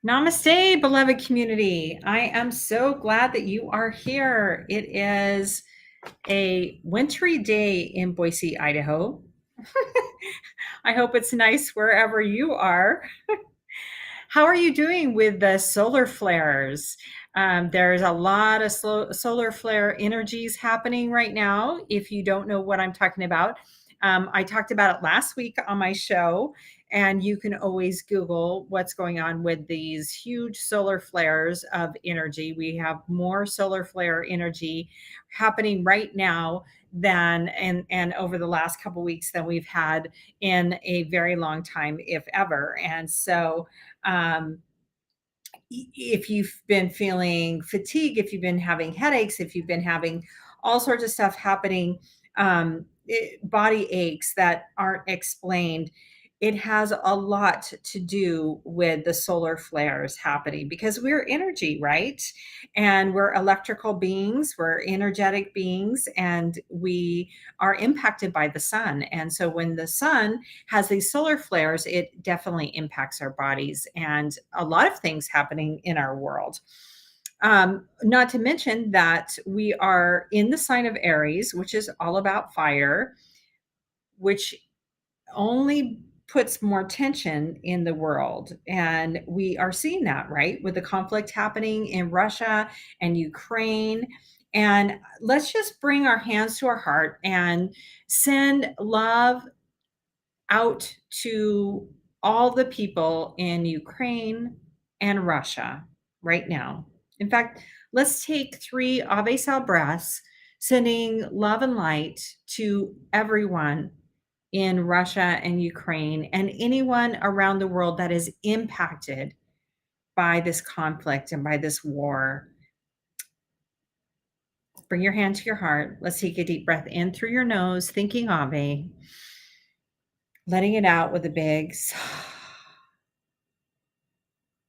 Namaste, beloved community. I am so glad that you are here. It is a wintry day in Boise, Idaho. I hope it's nice wherever you are. How are you doing with the solar flares? There's a lot of solar flare energies happening right now. If you don't know what I'm talking about, I talked about it last week on my show, and you can always Google what's going on with these huge solar flares of energy. We have more solar flare energy happening right now than and over the last couple of weeks than we've had in a very long time, if ever. And so um, if you've been feeling fatigue, if you've been having headaches, if you've been having all sorts of stuff happening, body aches that aren't explained, it has a lot to do with the solar flares happening because we're energy, right? And we're electrical beings, we're energetic beings, and we are impacted by the sun. And so when the sun has these solar flares, it definitely impacts our bodies and a lot of things happening in our world. Not to mention that we are in the sign of Aries, which is all about fire, which only puts more tension in the world. And we are seeing that, right? With the conflict happening in Russia and Ukraine. And let's just bring our hands to our heart and send love out to all the people in Ukraine and Russia right now. In fact, let's take 3 Ave Sal breaths, sending love and light to everyone in Russia and Ukraine and anyone around the world that is impacted by this conflict and by this war. Bring your hand to your heart. Let's take a deep breath in through your nose, thinking Ave, letting it out with a big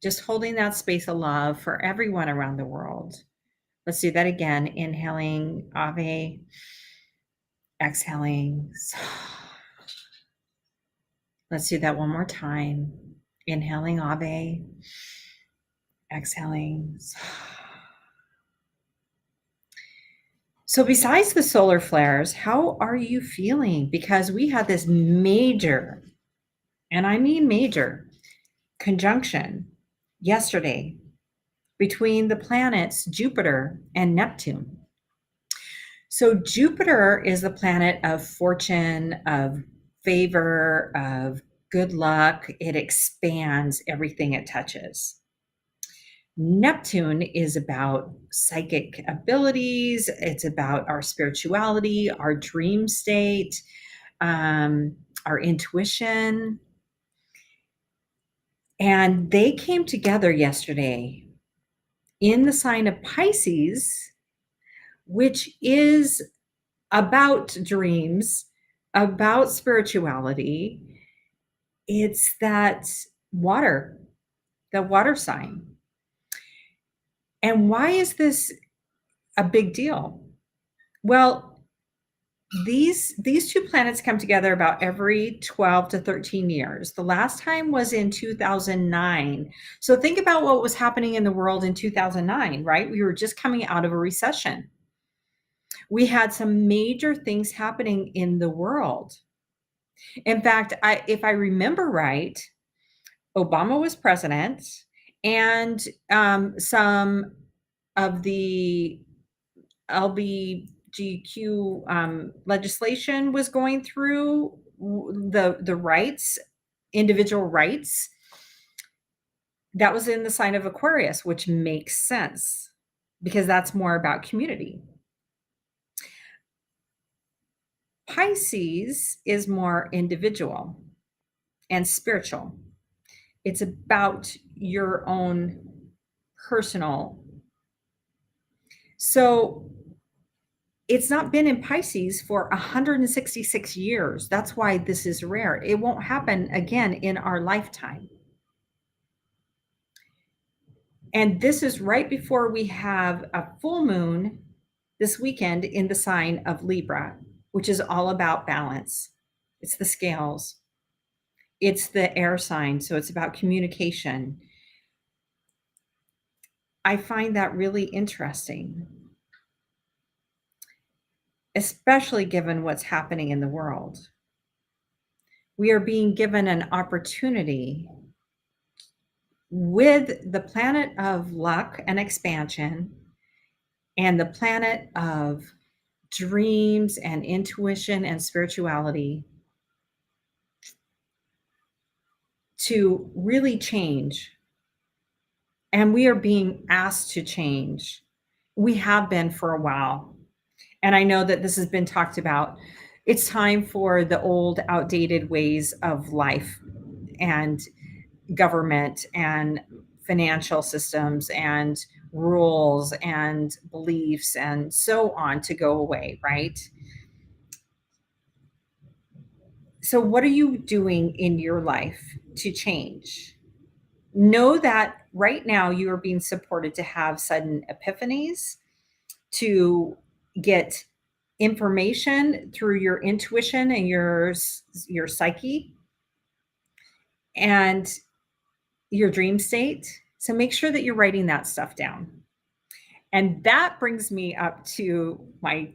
just holding that space of love for everyone around the world. Let's do that again. Inhaling Ave, exhaling. Let's do that one more time. Inhaling Ave, exhaling. So besides the solar flares, how are you feeling? Because we had this major, and I mean major, conjunction yesterday between the planets Jupiter and Neptune. So Jupiter is the planet of fortune, of favor, of good luck. It expands everything it touches. Neptune is about psychic abilities. It's about our spirituality, our dream state, our intuition. And they came together yesterday in the sign of Pisces, which is about dreams, about spirituality. It's that water, the water sign. And why is this a big deal? Well, these two planets come together about every 12 to 13 years. The last time was in 2009. So think about what was happening in the world in 2009, right? We were just coming out of a recession. We had some major things happening in the world. In fact, if I remember right, Obama was president, and some of the LGBTQ legislation was going through, the rights, individual rights. That was in the sign of Aquarius, which makes sense because that's more about community. Pisces is more individual and spiritual. It's about your own personal. So it's not been in Pisces for 166 years. That's why this is rare. It won't happen again in our lifetime. And this is right before we have a full moon this weekend in the sign of Libra, which is all about balance. It's the scales. It's the air sign, so it's about communication. I find that really interesting, especially given what's happening in the world. We are being given an opportunity with the planet of luck and expansion and the planet of dreams and intuition and spirituality to really change. And we are being asked to change. We have been for a while. And I know that this has been talked about. It's time for the old, outdated ways of life and government and financial systems and rules and beliefs and so on to go away, right? So, what are you doing in your life to change? Know that right now you are being supported to have sudden epiphanies, to get information through your intuition and your psyche and your dream state. So make sure that you're writing that stuff down. And that brings me up to my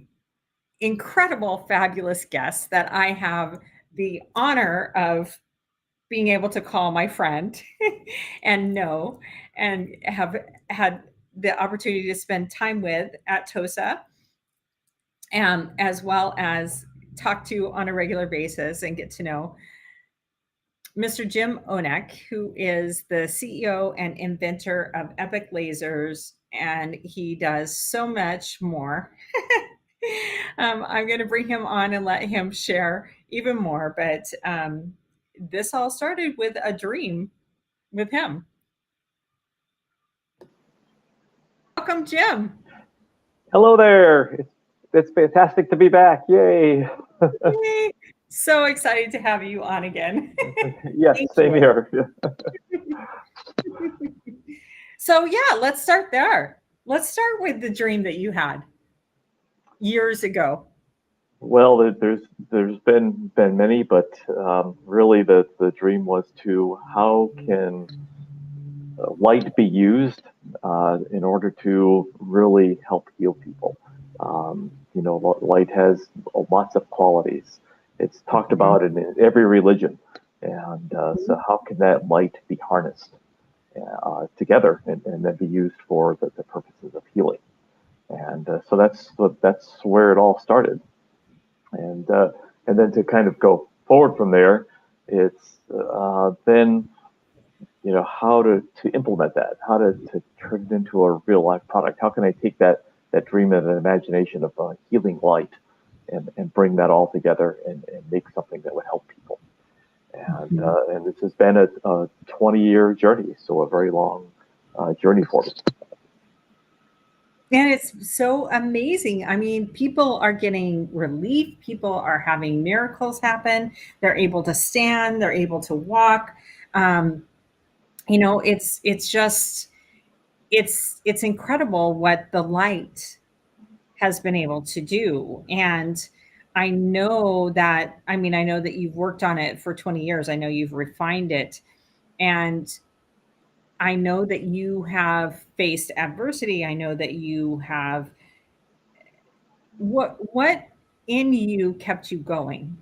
incredible, fabulous guest that I have the honor of being able to call my friend and know and have had the opportunity to spend time with at TOSA, as well as talk to on a regular basis and get to know Mr. Jim Ohneck, who is the CEO and inventor of Epoch lasers, and he does so much more. I'm going to bring him on and let him share even more, but this all started with a dream with him. Welcome, Jim. Hello there. It's fantastic to be back. Yay. Yay. So excited to have you on again. Yes, same here. So yeah, let's start there. Let's start with the dream that you had years ago. Well, there's been many, but really the dream was to how can light be used in order to really help heal people. Light has lots of qualities. It's talked about in every religion, and so how can that light be harnessed together and then be used for the purposes of healing? And so that's where it all started. And then to kind of go forward from there, it's then how to implement that, how to turn it into a real life product. How can I take that dream and an imagination of healing light and bring that all together and make something that would help people? And this has been a 20-year journey, so a very long journey for me. And it's so amazing. I mean, people are getting relief. People are having miracles happen. They're able to stand. They're able to walk. It's incredible what the light has been able to do. And I know that you've worked on it for 20 years. I know you've refined it. And I know that you have faced adversity. I know that you have what in you kept you going?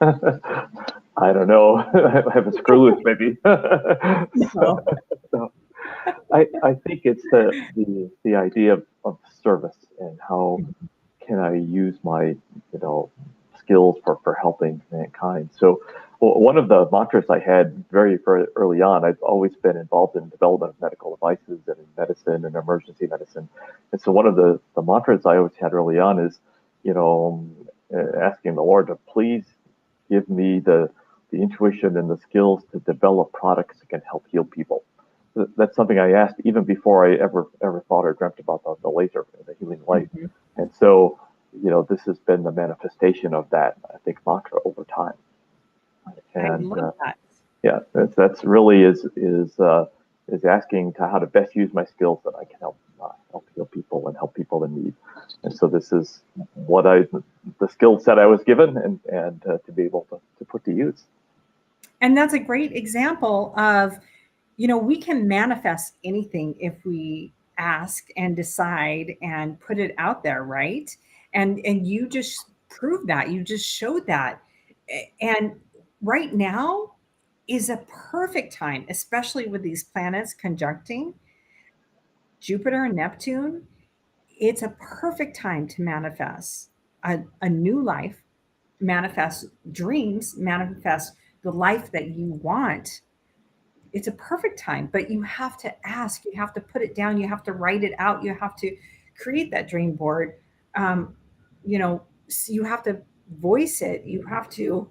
I don't know. I have a screw loose, maybe. No. So, I think it's the idea of service and how can I use my skills for helping mankind. So one of the mantras I had very early on, I've always been involved in development of medical devices and in medicine and emergency medicine. And so one of the mantras I always had early on is, asking the Lord to please give me the intuition and the skills to develop products that can help heal people. That's something I asked even before I ever thought or dreamt about the laser, the healing light. Mm-hmm. And so, this has been the manifestation of that, I think, mantra over time. And I love that. Yeah, that's really is asking to how to best use my skills that I can help heal people and help people in need. And so this is what the skill set I was given and to be able to put to use. And that's a great example of, we can manifest anything if we ask and decide and put it out there, right? And you just proved that. You just showed that. And right now is a perfect time, especially with these planets conjuncting Jupiter and Neptune. It's a perfect time to manifest a new life, manifest dreams, manifest the life that you want. It's a perfect time, but you have to ask, you have to put it down, you have to write it out, you have to create that dream board. Um, you have to voice it. You have to,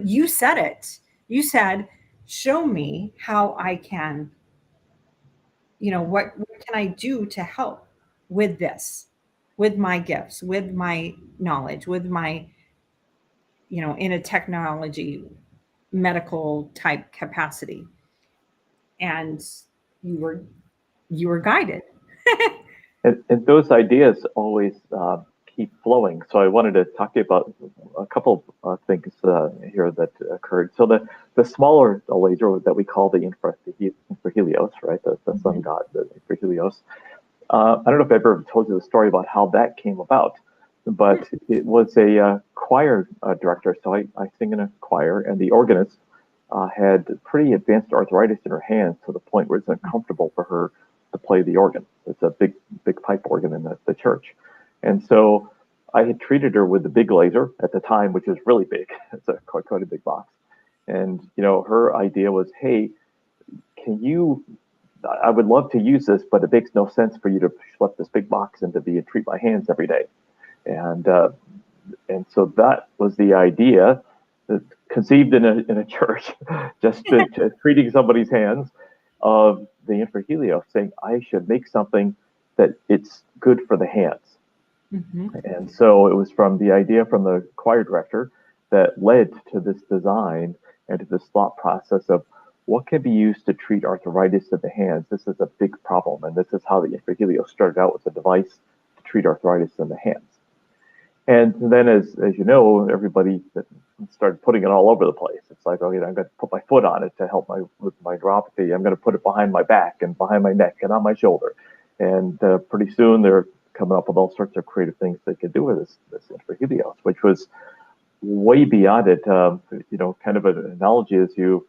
you said it. You said, show me how I can, what can I do to help with this, with my gifts, with my knowledge, with my, in a technology, medical type capacity. And you were you were guided. And those ideas always keep flowing. So I wanted to talk to you about a couple of things here that occurred. So the smaller laser that we call the infrahelios, right? The sun god, the infrahelios. I don't know if I ever told you the story about how that came about, but it was a choir director. So I sing in a choir, and the organist had pretty advanced arthritis in her hands to the point where it's uncomfortable for her to play the organ. It's a big pipe organ in the church. And so I had treated her with the big laser at the time, which is really big. It's quite a big box. And, her idea was, hey, I would love to use this, but it makes no sense for you to schlep this big box into and treat my hands every day. And so that was the idea, conceived in a church, just treating somebody's hands, of the infrahelios, saying I should make something that it's good for the hands. Mm-hmm. And so it was from the idea from the choir director that led to this design and to this thought process of what can be used to treat arthritis of the hands. This is a big problem, and this is how the infrahelios started out with a device to treat arthritis in the hands. And then, as you know, everybody started putting it all over the place. It's like, okay, I'm going to put my foot on it to help with my neuropathy. I'm going to put it behind my back and behind my neck and on my shoulder. And pretty soon they're coming up with all sorts of creative things they could do with this infrahelios, which was way beyond it. Kind of an analogy is you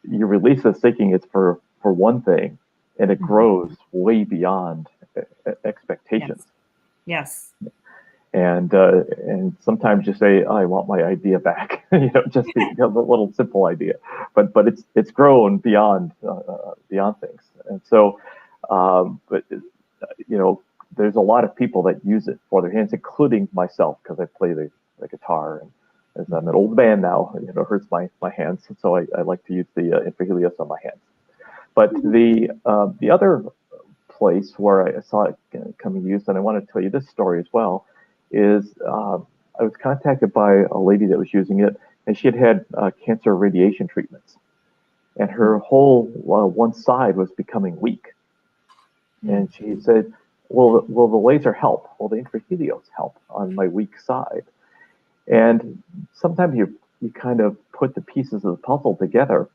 release this thinking it's for one thing, and it grows way beyond expectations. Yes. And sometimes you say, oh, I want my idea back, just a little simple idea, but it's grown beyond things. And so, there's a lot of people that use it for their hands, including myself, because I play the guitar, and as I'm an old man now, it hurts my hands, so I like to use the infrahelios on my hands. But the other place where I saw it coming used, and I want to tell you this story as well, is I was contacted by a lady that was using it, and she had cancer radiation treatments, and her whole one side was becoming weak. And she said, will the laser help? Will the infrahelios help on my weak side? And sometimes you kind of put the pieces of the puzzle together.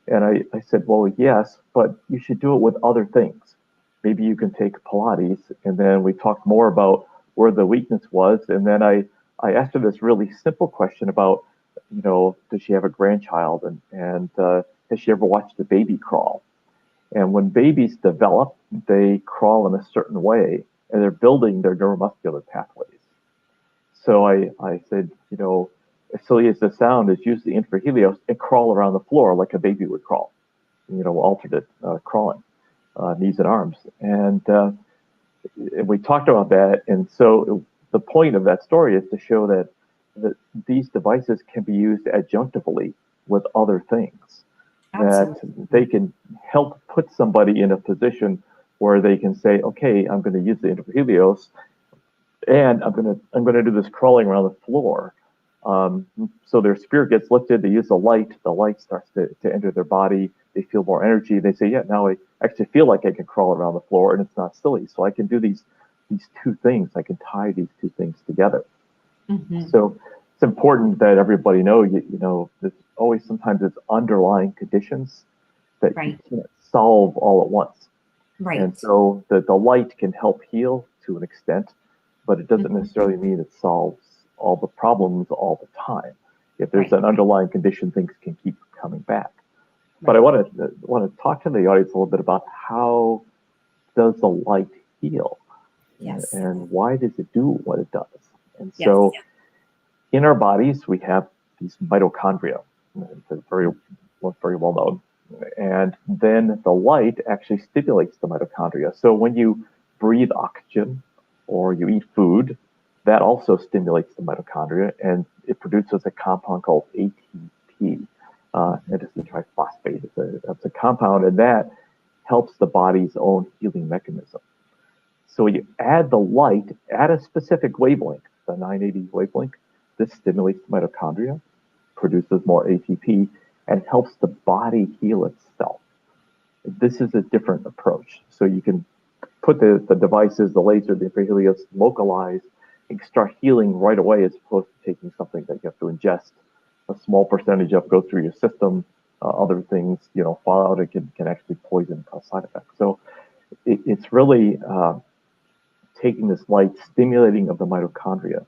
And I said, well, yes, but you should do it with other things. Maybe you can take Pilates. And then we talked more about where the weakness was. And then I asked her this really simple question about, does she have a grandchild? And has she ever watched a baby crawl? And when babies develop, they crawl in a certain way, and they're building their neuromuscular pathways. So I said, as silly as this sound, is use the infrahelios and crawl around the floor like a baby would crawl, alternate crawling, knees and arms. And we talked about that. And so the point of that story is to show that these devices can be used adjunctively with other things. Absolutely. That they can help put somebody in a position where they can say, okay, I'm going to use the infrahelios, and I'm going to do this crawling around the floor. So their spirit gets lifted. They use the light starts to enter their body. They feel more energy. They say, yeah, now I actually feel like I can crawl around the floor, and it's not silly. So I can do these two things. I can tie these two things together. Mm-hmm. So it's important that everybody know, there's always sometimes it's underlying conditions that you can't solve all at once. And Right. so the light can help heal to an extent, but it doesn't Mhm. necessarily mean it solves all the problems all the time. If there's Right. an underlying condition, things can keep coming back. But I Right. want to talk to the audience a little bit about how does the light heal, Yes. and why does it do what it does? And Yes. so in our bodies, we have these mitochondria. They're very well known. And then the light actually stimulates the mitochondria. So when you breathe oxygen or you eat food, that also stimulates the mitochondria, and it produces a compound called ATP. It is a triphosphate. It's a compound, and that helps the body's own healing mechanism. So you add the light at a specific wavelength, the 980 wavelength. This stimulates the mitochondria, produces more ATP, and helps the body heal itself. This is a different approach. So you can put the devices, the laser, the infrahelios, localized, and start healing right away, as opposed to taking something that you have to ingest a small percentage of, go through your system. Other things, fall out. It can actually poison and cause side effects. So it's really taking this light, stimulating of the mitochondria.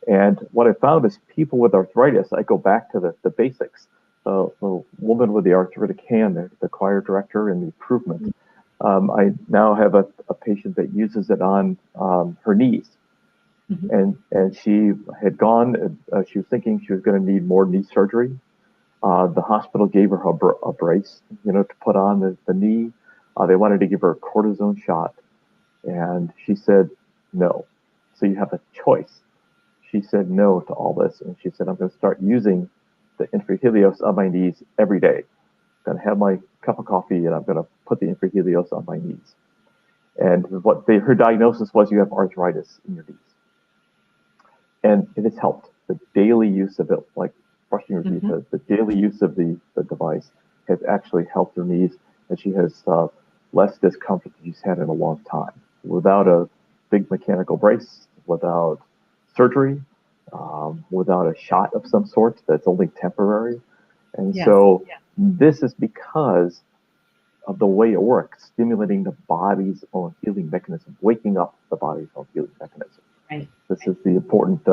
And what I found is people with arthritis, I go back to the basics. The woman with the arthritic hand, the choir director, and the improvement. I now have a patient that uses it on her knees. Mhm. And she had gone, she was thinking she was going to need more knee surgery. The hospital gave her a brace, to put on the knee. They wanted to give her a cortisone shot. And she said, no. So you have a choice. She said no to all this. And she said, I'm going to start using the infrahelios on my knees every day. I'm going to have my cup of coffee and I'm going to put the infrahelios on my knees. And her diagnosis was, you have arthritis in your knees. And it has helped. The daily use of it, like brushing your teeth, Mhm. the daily use of the device has actually helped her knees. And she has less discomfort than she's had in a long time, without a big mechanical brace, without surgery, without a shot of some sort that's only temporary. And Yes. so this is because of the way it works, stimulating the body's own healing mechanism, waking up the body's own healing mechanism. Right. This is the important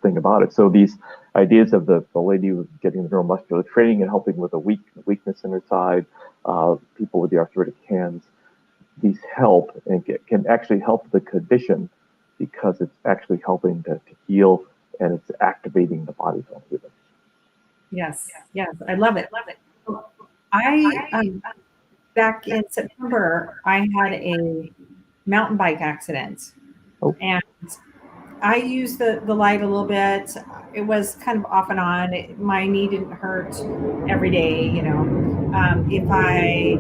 thing about it. So these ideas of the lady who was getting the neuromuscular training and helping with a weakness in her side, people with the arthritic hands, these help and can actually help the condition, because it's actually helping to heal, and it's activating the body's own healing. Yes. Yes. I love it. I back in September, I had a mountain bike accident, Oh, and I used the light a little bit. It was kind of off and on. My knee didn't hurt every day, if I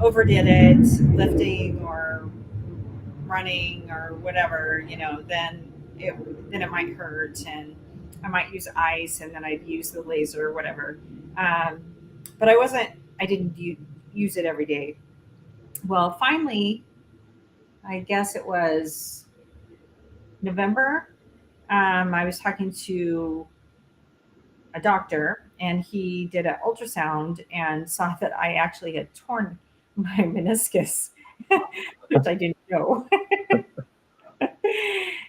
overdid it, lifting or running or whatever, then it might hurt, and I might use ice, and then I'd use the laser or whatever. Um, but I didn't use it every day. Well, finally, I guess it was November. I was talking to a doctor, and he did an ultrasound and saw that I actually had torn my meniscus, which I didn't know.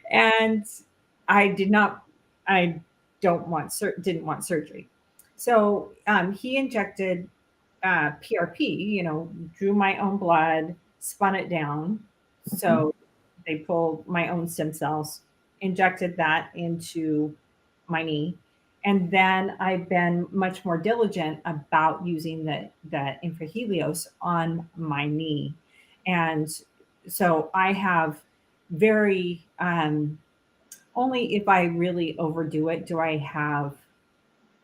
And I did not, I don't want, didn't want surgery. So he injected PRP, drew my own blood, spun it down. mhm. So they pulled my own stem cells, injected that into my knee. And then I've been much more diligent about using the infrahelios on my knee. And so I have very, only if I really overdo it do I have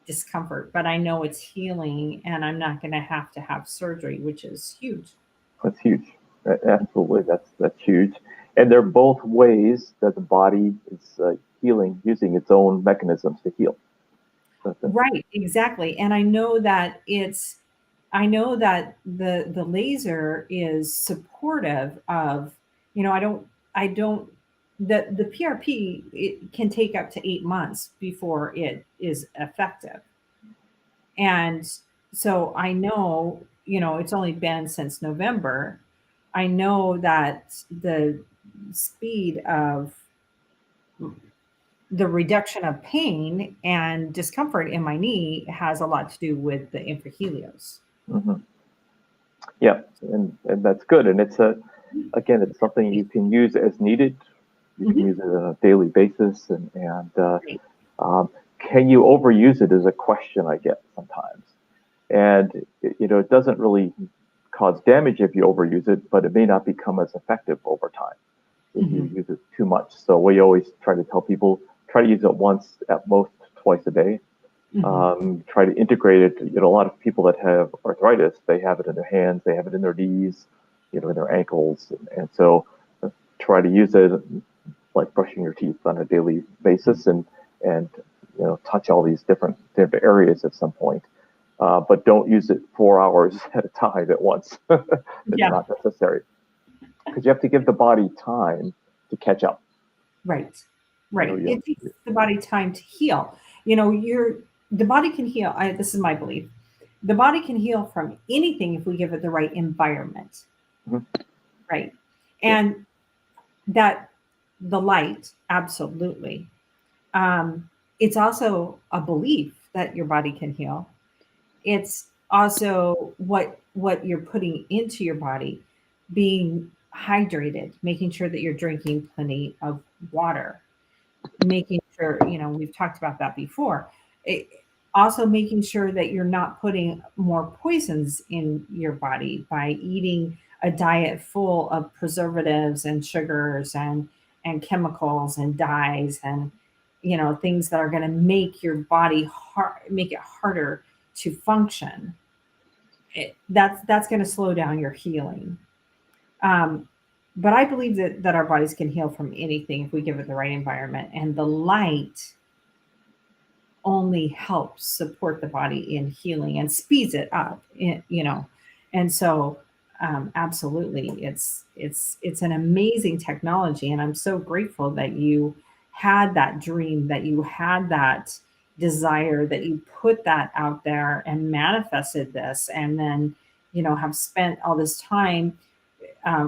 discomfort, but I know it's healing and I'm not going to have surgery, which is huge. That's huge. Absolutely, that's huge. And they're both ways that the body is healing, using its own mechanisms to heal. Right, exactly. And I know that the laser is supportive of, I don't the PRP, it can take up to 8 months before it is effective. And so I know, it's only been since November. I know that the speed of the reduction of pain and discomfort in my knee has a lot to do with the infrahelios. Hmm. Yeah, and that's good. And again, it's something you can use as needed. You can Mhm. use it on a daily basis, and Right. um, can you overuse it is a question I get sometimes. And it doesn't really cause damage if you overuse it, but it may not become as effective over time if you Mhm. use it too much. So we always try to tell people try to use it once, at most twice a day. Mhm. Try to integrate it. A lot of people that have arthritis, they have it in their hands, they have it in their knees, in their ankles, and so try to use it like brushing your teeth on a daily basis, and touch all these different areas at some point. But don't use it 4 hours at a time at once. It's Yeah. not necessary because you have to give the body time to catch up. Right. You know, Right. you It takes the body time to heal. The body can heal. This is my belief. The body can heal from anything if we give it the right environment. Mhm. Right. Yeah, And that the light, absolutely. It's also a belief that your body can heal. It's also what you're putting into your body, being hydrated, making sure that you're drinking plenty of water, making sure, we've talked about that before. It, also making sure that you're not putting more poisons in your body by eating a diet full of preservatives and sugars and chemicals and dyes and things that are going to make your body make it harder to function. That's going to slow down your healing. um, but I believe that our bodies can heal from anything if we give it the right environment. And the light only helps support the body in healing and speeds it up, And so, absolutely, it's an amazing technology, and I'm so grateful that you had that dream, that you had that desire, that you put that out there and manifested this, and then have spent all this time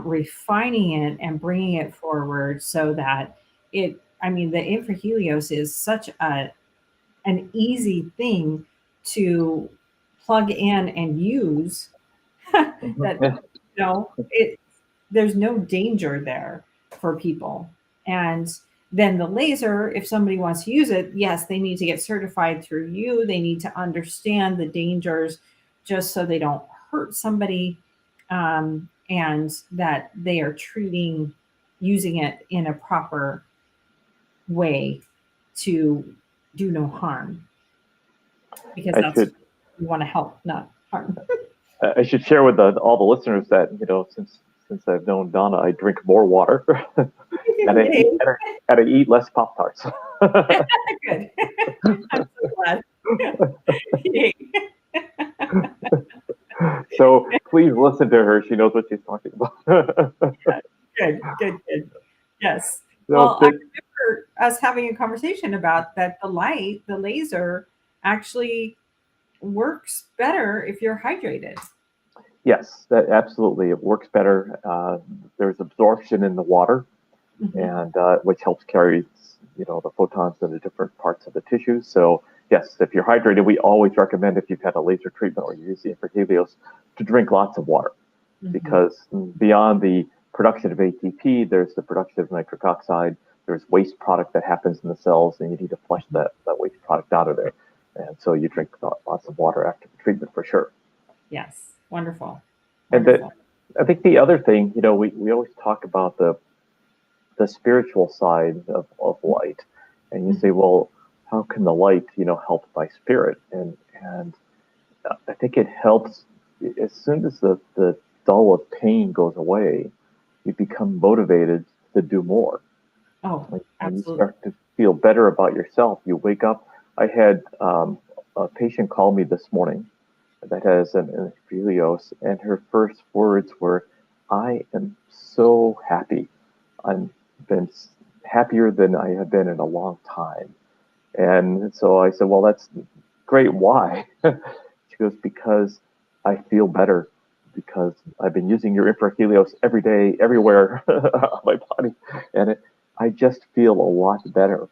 refining it and bringing it forward so that I mean, the infrahelios is such an easy thing to plug in and use mhm, that yeah, there's no danger there for people. And then the laser, if somebody wants to use it, yes, they need to get certified through you. They need to understand the dangers just so they don't hurt somebody, and that they are using it in a proper way to do no harm, because I that's should we want to help, not harm. I should share with all the listeners that since I've known Dawna, I drink more water and I eat Yay. and I eat less Pop Tarts. Good. I'm so glad. Yay. So please listen to her. She knows what she's talking about. Good, good, good. Yes. so Well, I the, remember us having a conversation about that the laser actually works better if you're hydrated. yes, that absolutely it works better. There's absorption in the water, Mhm. and which helps carry the photons to the different parts of the tissues. So yes, if you're hydrated, we always recommend if you've had a laser treatment or you use the infrahelios to drink lots of water, Mhm. because beyond the production of ATP, there's the production of nitric oxide. There's waste product that happens in the cells, and you need to flush that waste product out of there. And so you drink lots of water after the treatment for sure. Yes. Wonderful. And that Wonderful. I think the other thing, we always talk about the spiritual side of light, and you say, Mhm. well, how can the light, help my spirit? And I think it helps as soon as the dull of pain goes away, you become motivated to do more. Oh, Like when you absolutely. start to feel better about yourself, you wake up. I had a patient call me this morning that has an Helios, and her first words were, "I am so happy. I'm been happier than I have been in a long time." And so I said, "Well, that's great. Why?" She goes, "Because I feel better because I've been using your infrahelios every day, everywhere on my body, and I just feel a lot better.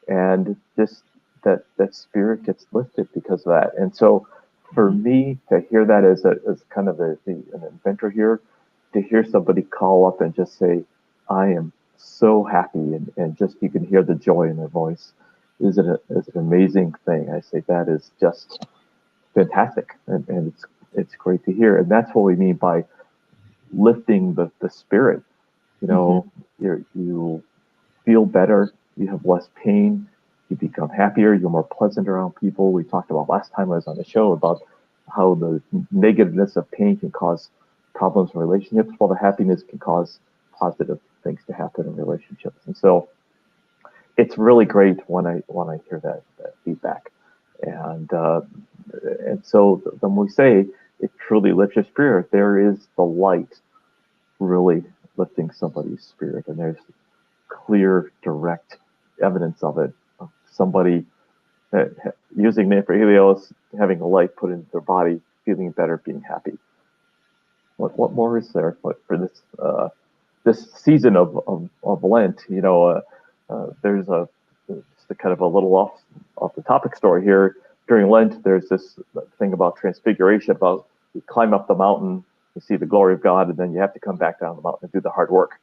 And just that spirit gets lifted because of that. And so, for Mhm. me to hear that as kind of an inventor here, to hear somebody call up and just say, "I am so happy," and just you can hear the joy in their voice, is an amazing thing. I say that is just fantastic, and it's great to hear. And that's what we mean by lifting the spirit. You Mhm. know, you feel better, you have less pain, you become happier, you're more pleasant around people. We talked about last time I was on the show about how the negativeness of pain can cause problems in relationships, while the happiness can cause positive things to happen in relationships. And so it's really great when I hear that feedback. And and so when we say it truly lifts your spirit, there is the light really lifting somebody's spirit, and there's clear, direct evidence of it. Of somebody using Helios, having a light put into their body, feeling better, being happy. What more is there for this this season of Lent? There's just a kind of a little off the topic story here. During Lent, there's this thing about transfiguration, about you climb up the mountain, you see the glory of God, and then you have to come back down the mountain and do the hard work.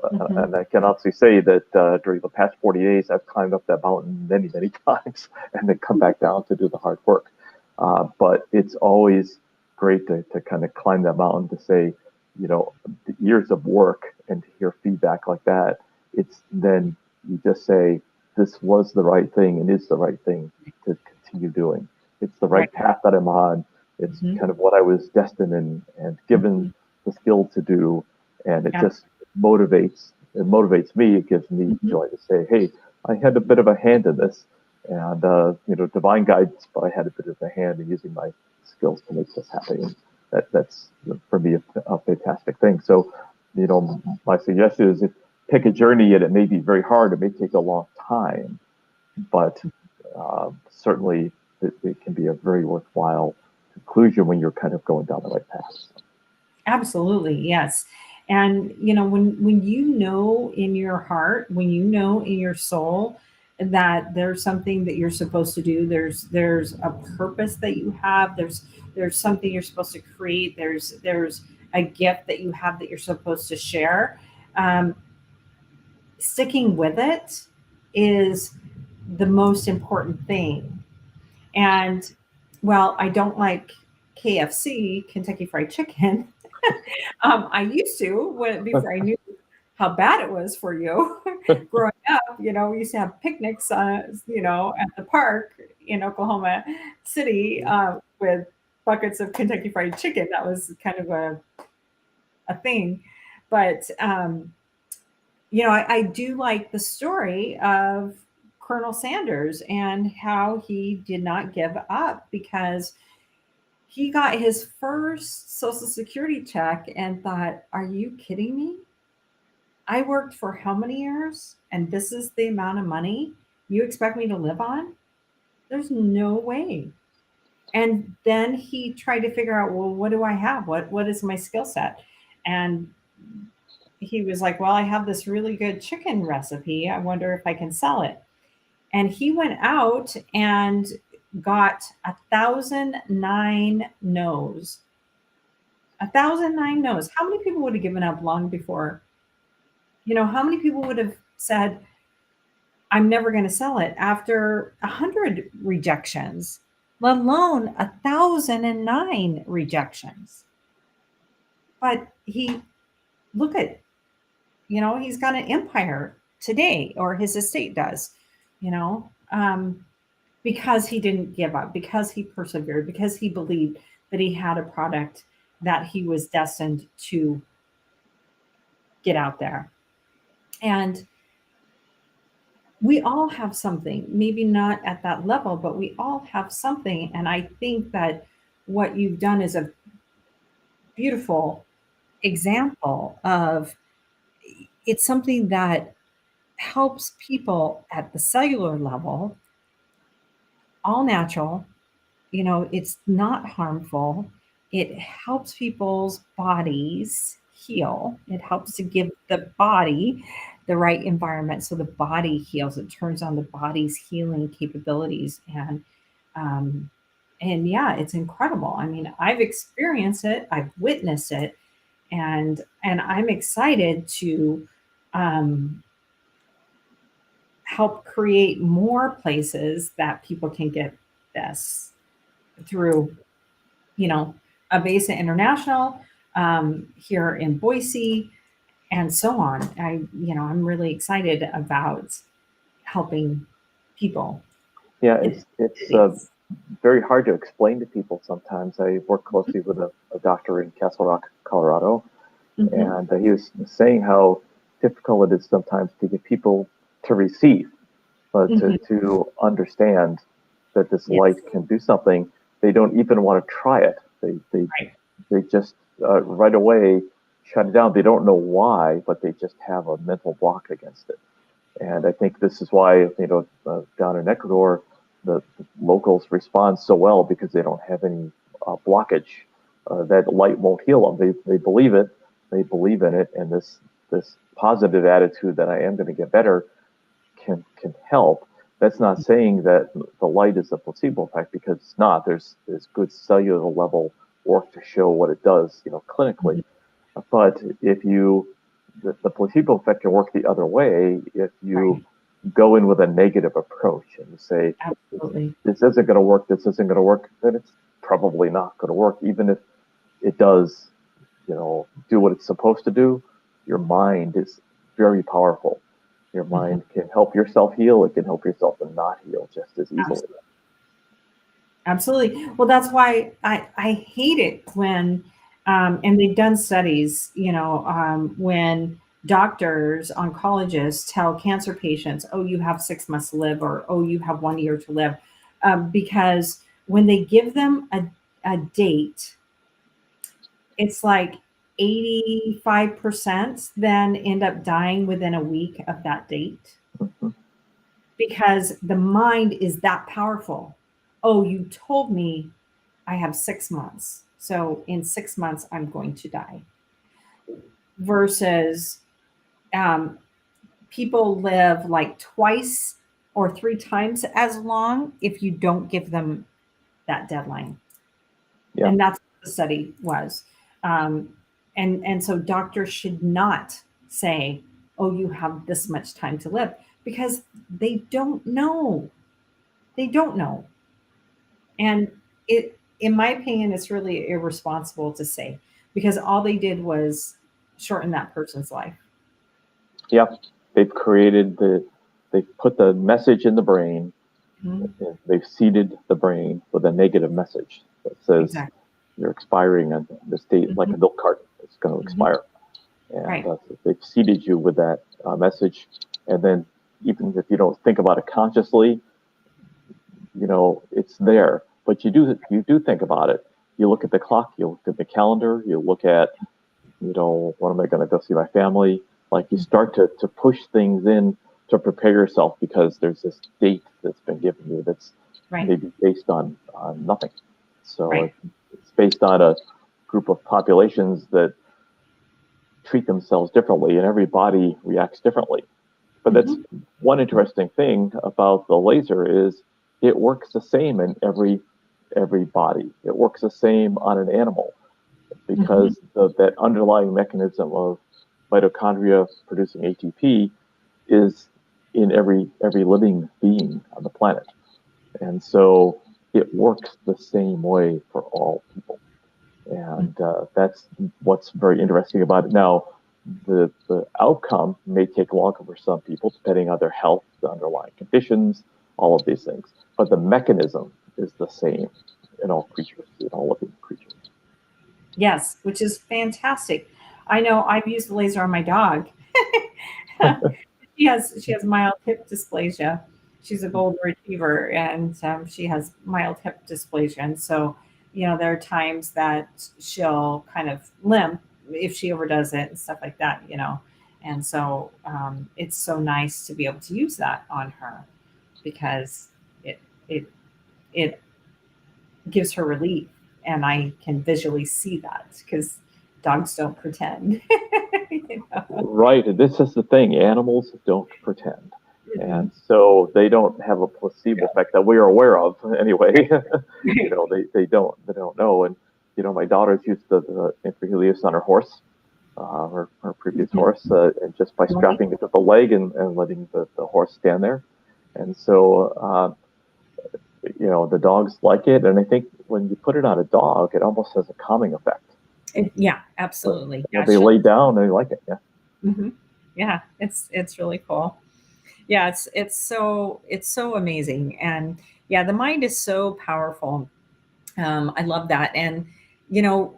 Mhm. And I can honestly say that during the past 40 days, I've climbed up that mountain many, many times and then come back down to do the hard work. But it's always great to kind of climb that mountain to say, years of work and to hear feedback like that. It's then you just say, this was the right thing and is the right thing to continue doing. It's the Right. right path that I'm on. It's Mhm. kind of what I was destined and given Mhm. the skill to do. And it Yeah. just motivates me. It gives me Mhm. joy to say, hey, I had a bit of a hand in this, and divine guidance, but I had a bit of a hand in using my skills to make this happen. And that's for me a fantastic thing. So, my suggestion is, if pick a journey, and it may be very hard. It may take a long time, but certainly it can be a very worthwhile conclusion when you're kind of going down the right path. Absolutely, yes. And when you know in your heart, when you know in your soul that there's something that you're supposed to do, there's a purpose that you have, there's something you're supposed to create, there's a gift that you have that you're supposed to share. Um, Sticking with it is the most important thing. And well, I don't like KFC, Kentucky Fried Chicken. I used to before I knew how bad it was for you. Growing up, we used to have picnics, at the park in Oklahoma City with buckets of Kentucky Fried Chicken. That was kind of a thing. But I do like the story of Colonel Sanders and how he did not give up because he got his first Social Security check and thought, "Are you kidding me? I worked for how many years? And this is the amount of money you expect me to live on? There's no way." And then he tried to figure out, well, what do I have? What is my skill set? And he was like, well, I have this really good chicken recipe. I wonder if I can sell it. And he went out and got 1,009 no's. 1,009 no's. How many people would have given up long before? How many people would have said, I'm never going to sell it after 100 rejections, let alone 1,009 rejections? But look at, he's got an empire today, or his estate does, you know, um, because he didn't give up, because he persevered, because he believed that he had a product that he was destined to get out there. And we all have something, maybe not at that level, but we all have something. And I think that what you've done is a beautiful example of it's something that helps people at the cellular level, all natural, it's not harmful. it helps people's bodies heal. It helps to give the body the right environment so the body heals. It turns on the body's healing capabilities, um, and yeah, it's incredible. I mean, I've experienced it, I've witnessed it, and I'm excited to um, help create more places that people can get this through, you know, Avesa International, here in Boise, and so on. I'm really excited about helping people Yeah, in it's cities. very hard to explain to people sometimes. I work closely with a doctor in Castle Rock, Colorado, Hmm. and he was saying how difficult it is sometimes to get people to receive, but Hmm. to understand that this Yes, light can do something. They don't even want to try it. right. They just right away shut it down. They don't know why, but they just have a mental block against it. And I think this is why, down in Ecuador, the locals respond so well because they don't have any blockage. That light won't heal them. They believe it, they believe in it, and this positive attitude that I am going to get better can help. That's not saying that the light is a placebo effect, because it's not. There's good cellular level work to show what it does, clinically. Mhm. But if the placebo effect can work the other way if you Right. go in with a negative approach and you say, Absolutely. this isn't going to work, this isn't going to work, then it's probably not going to work. Even if it does, do what it's supposed to do, your mind is very powerful. Your Hmm. mind can help yourself heal. It can help yourself to not heal just as easily. Absolutely. Well, that's why I hate it when, and they've done studies, when doctors, oncologists tell cancer patients, oh, you have 6 months to live, or oh, you have 1 year to live. Because when they give them a date, it's like 85% then end up dying within a week of that date Mhm. because the mind is that powerful. Oh, you told me I have 6 months. So in 6 months, I'm going to die. Versus um, people live like twice or three times as long if you don't give them that deadline. Yeah. And that's what the study was. Um, and so doctors should not say, oh, you have this much time to live because they don't know. They don't know. And in my opinion, it's really irresponsible to say because all they did was shorten that person's life. Yeah. They've created they've put the message in the brain. Mhm. They've seeded the brain with a negative message that says Exactly. you're expiring on this date, like Hmm. a milk carton. It's going to Hmm. expire. And Right. they've seeded you with that message. And then, even if you don't think about it consciously, it's there. But you do think about it. You look at the clock, you look at the calendar, you look at, when am I going to go see my family? Like, you start to push things in to prepare yourself because there's this date that's been given you that's Right. maybe based on nothing. So Right. it's based on a group of populations that treat themselves differently, and every body reacts differently. But that's Hmm. one interesting thing about the laser is it works the same in every body. It works the same on an animal Hmm. because that underlying mechanism of mitochondria producing ATP is in every living being on the planet, and so it works the same way for all people. And that's what's very interesting about it. Now, the outcome may take longer for some people, depending on their health, the underlying conditions, all of these things. But the mechanism is the same in all creatures, in all living creatures. Yes, which is fantastic. I know I've used the laser on my dog. She has mild hip dysplasia. She's a golden retriever, and she has mild hip dysplasia. And so, there are times that she'll kind of limp if she overdoes it and stuff like that. And so it's so nice to be able to use that on her because it it it gives her relief. and I can visually see that because dogs don't pretend. You know? Right. And this is the thing. Animals don't pretend. Mhm. And so they don't have a placebo effect that we are aware of anyway. They don't know. And, my daughters used the Helios on her horse, her previous Mhm. horse, and just by Right. strapping it to the leg and letting the horse stand there. And so, the dogs like it. And I think when you put it on a dog, it almost has a calming effect. Yeah, But, absolutely. Yeah, they lay down and they like it. Yeah. yeah, it's really cool. Yeah, it's so amazing, and yeah, the mind is so powerful. I love that, and you know,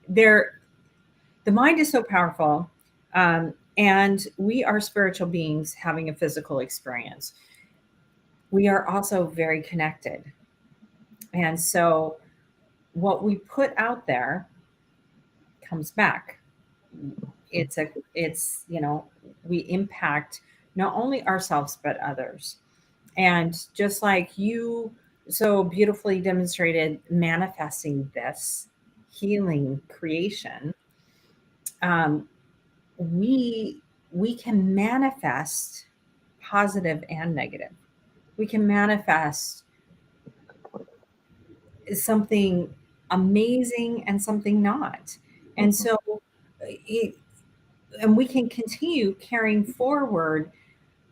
there the mind is so powerful, and we are spiritual beings having a physical experience. We are also very connected, and so what we put out there comes back. It's we impact not only ourselves but others. And just like you so beautifully demonstrated manifesting this healing creation, um, we we can manifest positive and negative. We can manifest something amazing and something not. And Mhm. so, it, and we can continue carrying forward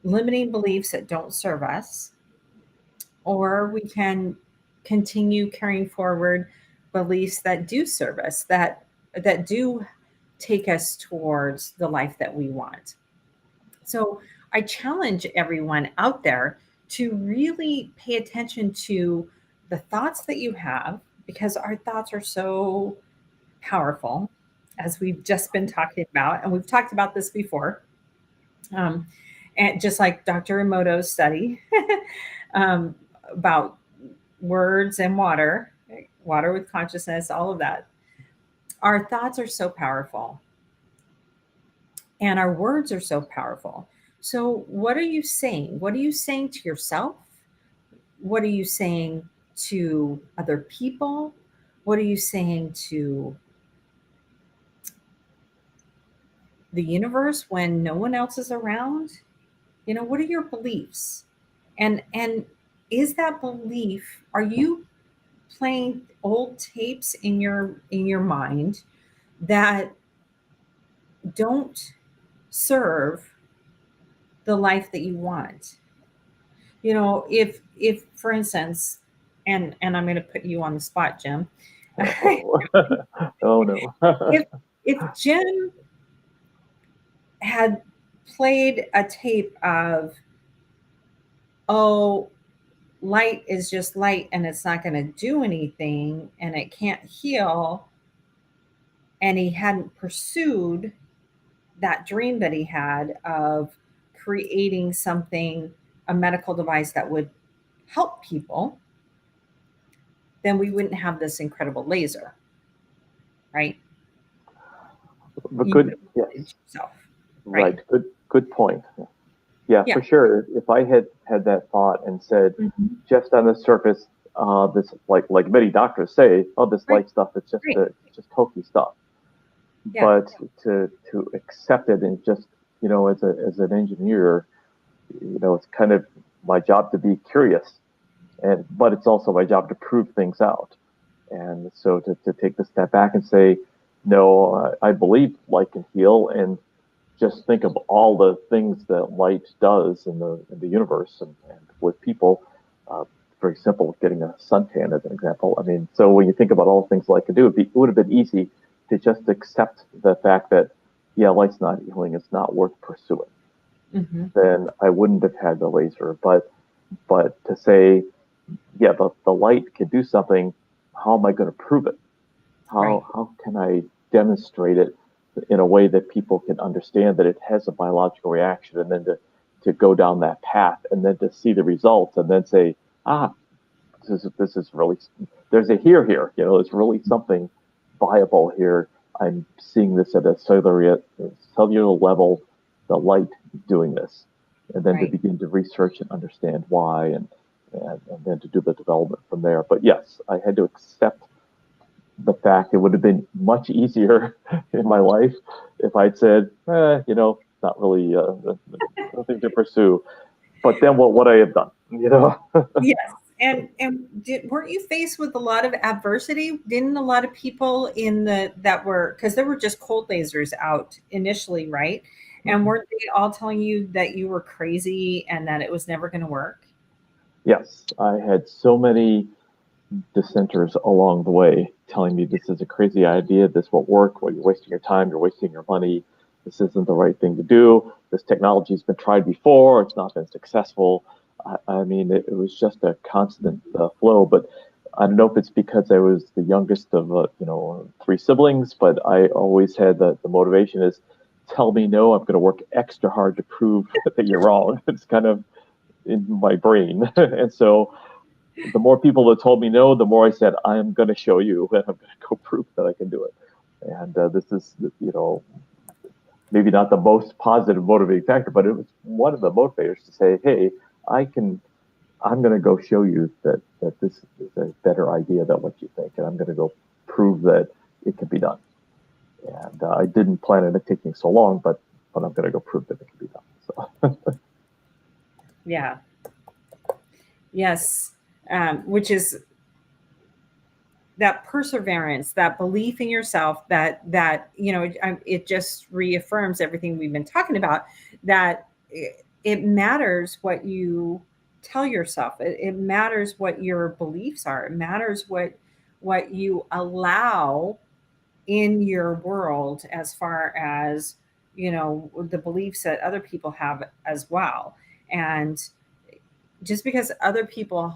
limiting beliefs that don't serve us, or we can continue carrying forward beliefs that do serve us, that do take us towards the life that we want. So I challenge everyone out there to really pay attention to the thoughts that you have, because our thoughts are so powerful, as we've just been talking about, and we've talked about this before. um, and just like Dr. Emoto's study, um, about words and water, water with consciousness, all of that. Our thoughts are so powerful, and our words are so powerful. So, what are you saying? What are you saying to yourself? What are you saying to other people? What are you saying to the universe when no one else is around? What are your beliefs? And is that belief, are you playing old tapes in your mind that don't serve the life that you want? If for instance, and I'm going to put you on the spot, Jim. Oh, oh no. If Jim had played a tape of, oh, light is just light and it's not going to do anything and it can't heal, and he hadn't pursued that dream that he had of creating something, a medical device that would help people, then we wouldn't have this incredible laser, right? But You good, would yes, have yourself, right. right? Good point. Yeah, Yeah. for sure. If I had that thought and said, Mhm. just on the surface, this like many doctors say, oh, this Right. light stuff is Right. just hokey stuff. Yeah. But to accept it and just as an engineer, it's kind of my job to be curious, but it's also my job to prove things out. And so to take the step back and say, no, I believe light can heal, and just think of all the things that light does in the universe and with people. Uh, Very simple, getting a suntan as an example. I mean, so when you think about all the things light can do, it would have been easy to just accept the fact that, yeah, light's not healing, it's not worth pursuing. Hmm. Then I wouldn't have had the laser. But to say, yeah, the light can do something, how am I going to prove it? Right. How can I demonstrate it in a way that people can understand that it has a biological reaction, and then to go down that path and then to see the results and then say, ah, this is really, there's a here, there's really something viable here. I'm seeing this at a cellular level, the light doing this, and then to Right. begin to research and understand why, and then to do the development from there. But yes, I had to accept the fact it would have been much easier in my life if I'd said, not really nothing to pursue. But then what would I have done? Yes. Weren't you faced with a lot of adversity? Didn't a lot of people that were, because there were just cold lasers out initially, right? And weren't they all telling you that you were crazy and that it was never going to work? Yes, I had so many dissenters along the way telling me this is a crazy idea, this won't work, well, you're wasting your time, you're wasting your money, this isn't the right thing to do, this technology's been tried before, it's not been successful. I mean, it was just a constant flow, but I don't know if it's because I was the youngest of, three siblings, but I always had the motivation is, tell me no, I'm going to work extra hard to prove that you're wrong. It's kind of in my brain. And so the more people that told me no, the more I said, I'm going to show you and I'm going to go prove that I can do it. And this is, maybe not the most positive motivating factor, but it was one of the motivators to say, hey, I'm going to go show you that this is a better idea than what you think. And I'm going to go prove that it can be done. And I didn't plan on it taking so long, but I'm going to go prove that it can be done. So. Yeah. Yes. Which is that perseverance, that belief in yourself, it just reaffirms everything we've been talking about, that it matters what you tell yourself. It matters what your beliefs are. It matters what you allow in your world, as far as the beliefs that other people have as well. And just because other people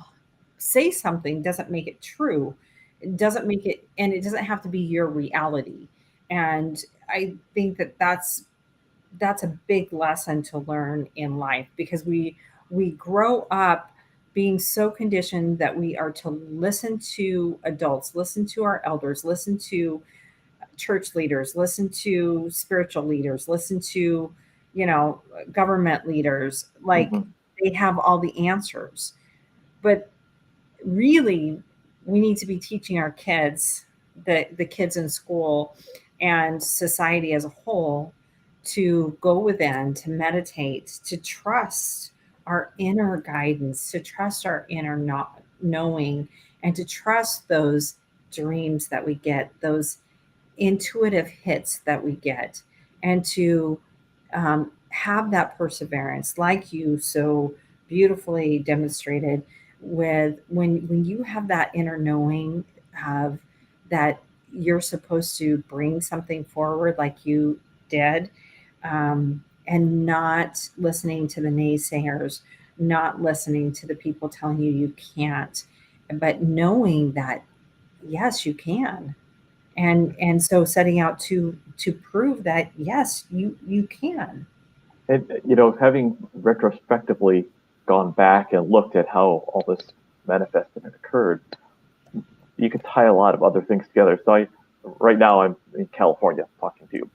say something doesn't make it true. It doesn't make it, and it doesn't have to be your reality. And I think that's a big lesson to learn in life, because we grow up being so conditioned that we are to listen to adults, listen to our elders, listen to church leaders, listen to spiritual leaders, listen to, you know, government leaders, like Mhm. they have all the answers. But really, we need to be teaching our kids, the kids in school and society as a whole, to go within, to meditate, to trust our inner guidance, to trust our inner not knowing, and to trust those dreams that we get, those intuitive hits that we get, and to have that perseverance, like you so beautifully demonstrated, with when you have that inner knowing of that you're supposed to bring something forward like you did, and not listening to the naysayers, not listening to the people telling you you can't, but knowing that yes, you can. And so setting out to prove that yes, you can. And having retrospectively gone back and looked at how all this manifested and occurred, you could tie a lot of other things together. So right now I'm in California talking to you,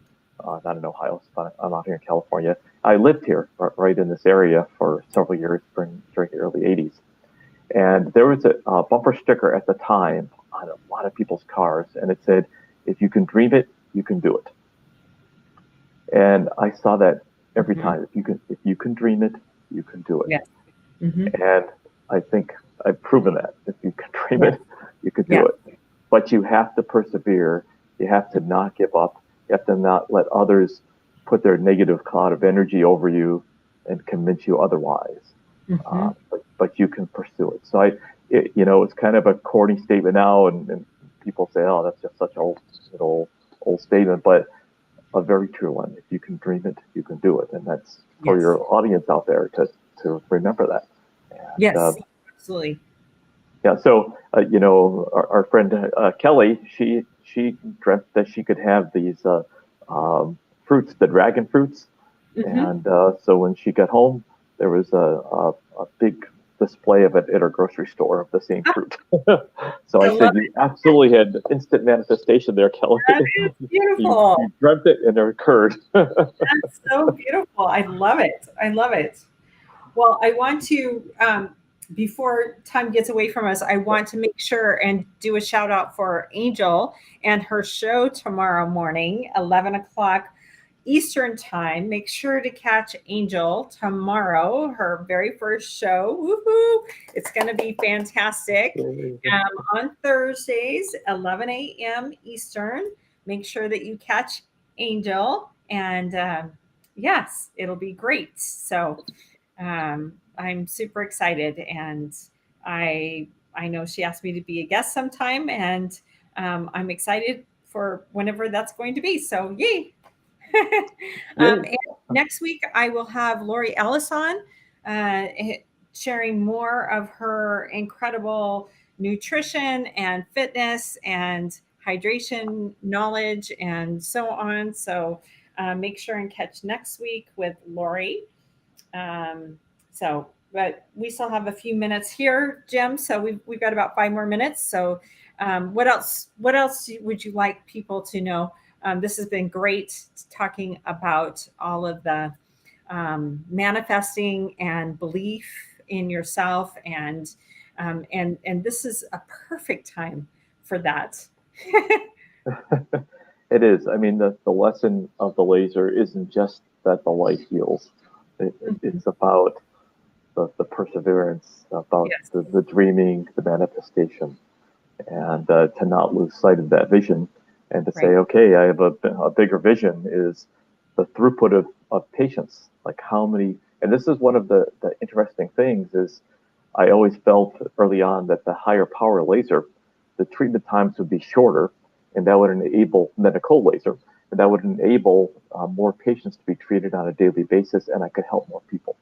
not in Ohio, but I'm out here in California. I lived here right in this area for several years during the early '80s, and there was a bumper sticker at the time on a lot of people's cars, and it said, "If you can dream it, you can do it." And I saw that every Mhm. time. If you can dream it, you can do it. Yes. Hmm. And I think I've proven that. If you can dream Yes. it, you can do Yeah. it. But you have to persevere. You have to not give up. You have to not let others put their negative cloud of energy over you and convince you otherwise. Hmm. But you can pursue it. So it's kind of a corny statement now, and people say, "Oh, that's just such an old statement," but a very true one. If you can dream it, you can do it, and that's for Yes. your audience out there to remember that. And Yes. Absolutely. yeah, so our friend Kelly, she dreamt that she could have these fruits, the dragon fruits, Hmm. and so when she got home, there was a big display of it at her grocery store of the same fruit. So I I love said, you it. absolutely had instant manifestation there, Kelly. That is You beautiful. dreamt it and it occurred. That's so beautiful. I love it. I love it. Well, I want to. before time gets away from us, I want to make sure and do a shout out for Angel and her show tomorrow morning, 11 o'clock Eastern time. Make sure to catch Angel tomorrow, her very first show. Woohoo! It's going to be fantastic. On Thursdays, 11 a.m. Eastern. Make sure that you catch Angel, and yes, it'll be great. So I'm super excited, and I know she asked me to be a guest sometime, and I'm excited for whenever that's going to be. So yay! Yay. And next week, I will have Lori Ellis on, sharing more of her incredible nutrition and fitness and hydration knowledge and so on. So make sure and catch next week with Lori. But we still have a few minutes here, Jim. So we've got about 5 more minutes. So what else? What else would you like people to know? This has been great talking about all of the manifesting and belief in yourself, and this is a perfect time for that. It is. I mean, the lesson of the laser isn't just that the light heals. It's about the perseverance, about Yes. the dreaming, the manifestation, and to not lose sight of that vision, and to say, Right. okay, I have a bigger vision is the throughput of patients. Like how many, and this is one of the interesting things is I always felt early on that the higher power laser, the treatment times would be shorter, and that would enable medical laser, and that would enable more patients to be treated on a daily basis, and I could help more people.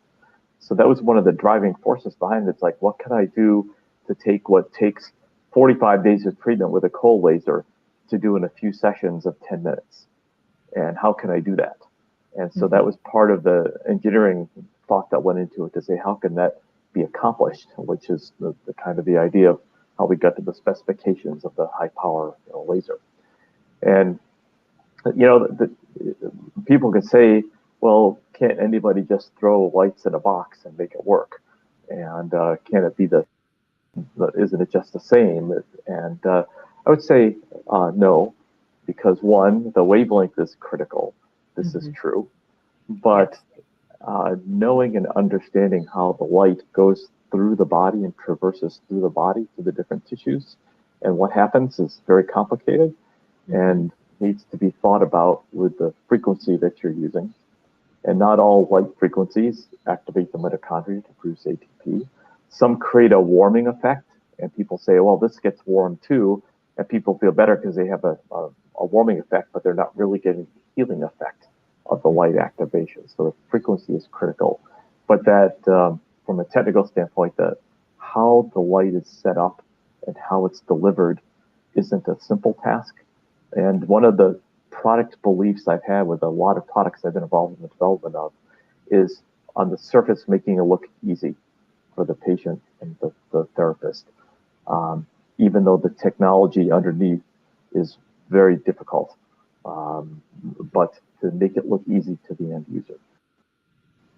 So that was one of the driving forces behind it. It's like, what can I do to take what takes 45 days of treatment with a cold laser to do in a few sessions of 10 minutes? And how can I do that? And so that was part of the engineering thought that went into it to say, how can that be accomplished? Which is the kind of the idea of how we got to the specifications of the high power laser. And, people could say, well, can't anybody just throw lights in a box and make it work? And can it be isn't it just the same? And I would say no, because one, the wavelength is critical. This is true. But knowing and understanding how the light goes through the body and traverses through the body to the different tissues and what happens is very complicated and needs to be thought about with the frequency that you're using. And not all light frequencies activate the mitochondria to produce ATP. Some create a warming effect, and people say, well, this gets warm too, and people feel better because they have a warming effect, but they're not really getting the healing effect of the light activation. So the frequency is critical. But that, from a technical standpoint, that how the light is set up and how it's delivered isn't a simple task. And one of the product beliefs I've had with a lot of products I've been involved in the development of is on the surface making it look easy for the patient and the therapist, even though the technology underneath is very difficult, but to make it look easy to the end user.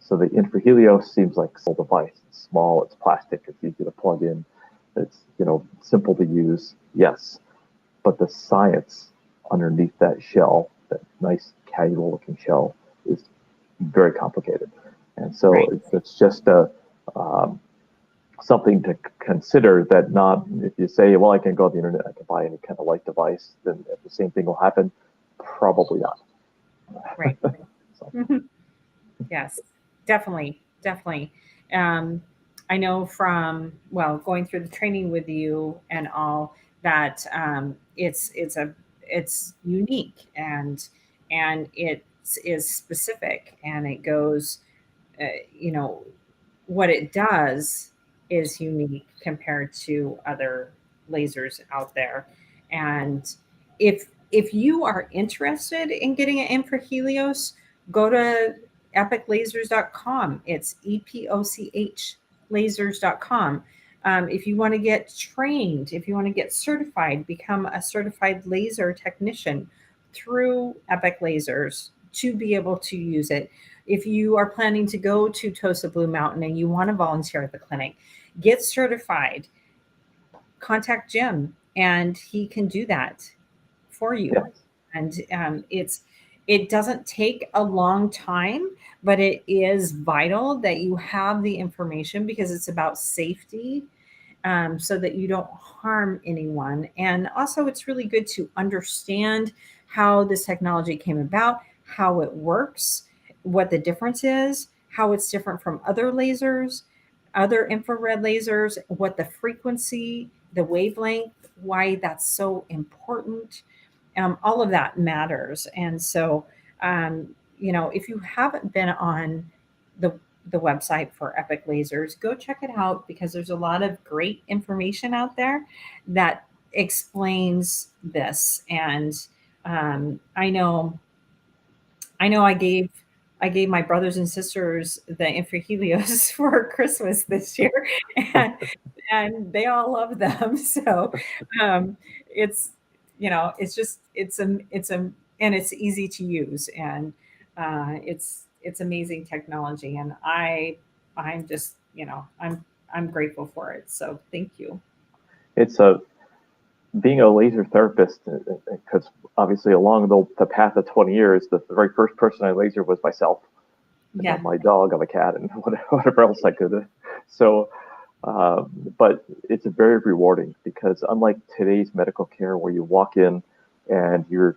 So the InfraHelios seems like a simple device. It's small, it's plastic, it's easy to plug in, it's simple to use, yes, but the science underneath that shell, that nice casual looking shell, is very complicated. And so it's just something to consider that not, if you say, well, I can go on the internet, I can buy any kind of light device, then the same thing will happen. Probably not. Right. So. Yes, definitely. Definitely. I know from, well, going through the training with you and all that, it's unique, and it is specific, and it goes, uh, you know, what it does is unique compared to other lasers out there. And if you are interested in getting an infrahelios, go to epiclasers.com. It's EPOCH lasers.com. If you want to get trained, if you want to get certified, become a certified laser technician through Epic Lasers to be able to use it. If you are planning to go to Tosa Blue Mountain and you want to volunteer at the clinic, get certified, contact Jim and he can do that for you. Yes. And it doesn't take a long time, but it is vital that you have the information because it's about safety, so that you don't harm anyone. And also, it's really good to understand how this technology came about, how it works, what the difference is, how it's different from other lasers, other infrared lasers, what the frequency, the wavelength, why that's so important. All of that matters. And so, if you haven't been on the the website for Epic Lasers, go check it out because there's a lot of great information out there that explains this. And I know I gave my brothers and sisters the Infrahelios for Christmas this year, and they all love them. So um, it's it's just it's and it's easy to use, and it's amazing technology, and I'm just I'm grateful for it. So thank you. It's a being a laser therapist, because obviously along the path of 20 years, the very first person I lasered was myself. Yeah. My dog, of a cat, and whatever else I could. So, but it's very rewarding because unlike today's medical care, where you walk in and you're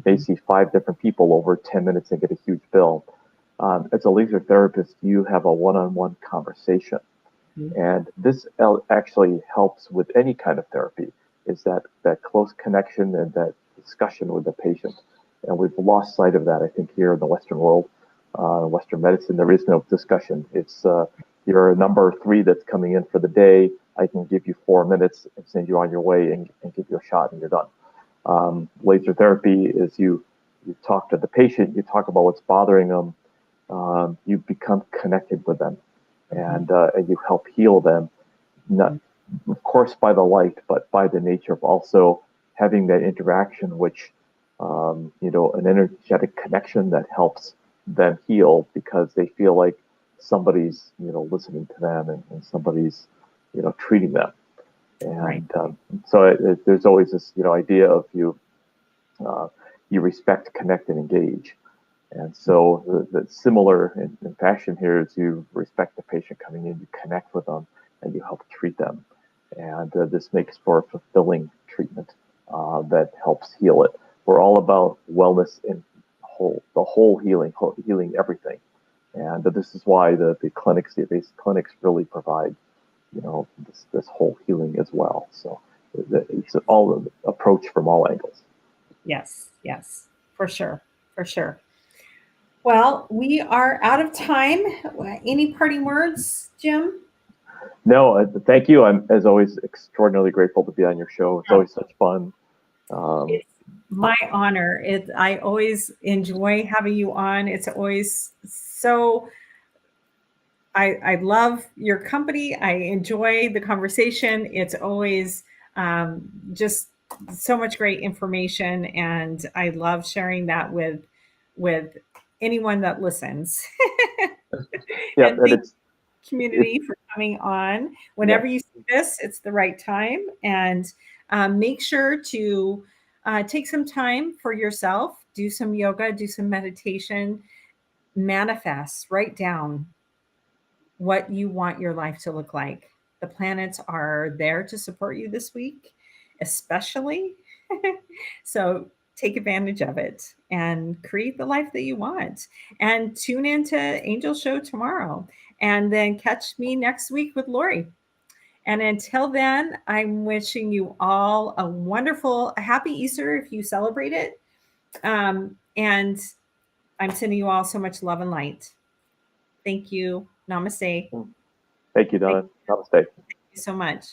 basically 5 different people over 10 minutes and get a huge bill, as a laser therapist, you have a one-on-one conversation. Mhm. And this actually helps with any kind of therapy, is that close connection and that discussion with the patient. And we've lost sight of that, I think, here in the Western world. Western medicine, there is no discussion. It's you're number 3 that's coming in for the day. I can give you 4 minutes and send you on your way and give you a shot and you're done. Laser therapy is you talk to the patient, you talk about what's bothering them, you become connected with them, and you help heal them, not of course by the light, but by the nature of also having that interaction, which an energetic connection that helps them heal because they feel like somebody's listening to them, and somebody's treating them. Right. And so there's always this idea of uh, you respect, connect, and engage. And so the similar in fashion here is you respect the patient coming in, you connect with them, and you help treat them. And this makes for a fulfilling treatment that helps heal it. We're all about wellness and the whole healing everything. And this is why the clinics, the basic clinics, really provide this whole healing as well. So it's all an approach from all angles. Yes, yes, for sure, for sure. Well, we are out of time. Any parting words, Jim? No, thank you. I'm, as always, extraordinarily grateful to be on your show. It's Oh, always such fun. Um, it's my honor. I always enjoy having you on. It's always so. I love your company. I enjoy the conversation. It's always just so much great information, and I love sharing that with anyone that listens. yeah, And and thank it's community for coming on. Whenever yes, you see this, it's the right time. And make sure to take some time for yourself, do some yoga, do some meditation, manifest, write down what you want your life to look like. The planets are there to support you this week, especially. So take advantage of it and create the life that you want. And tune into Angel Show tomorrow. And then catch me next week with Lori. And until then, I'm wishing you all a wonderful, a happy Easter if you celebrate it. And I'm sending you all so much love and light. Thank you. Namaste. thank you, Thank Donna. Namaste. you so much.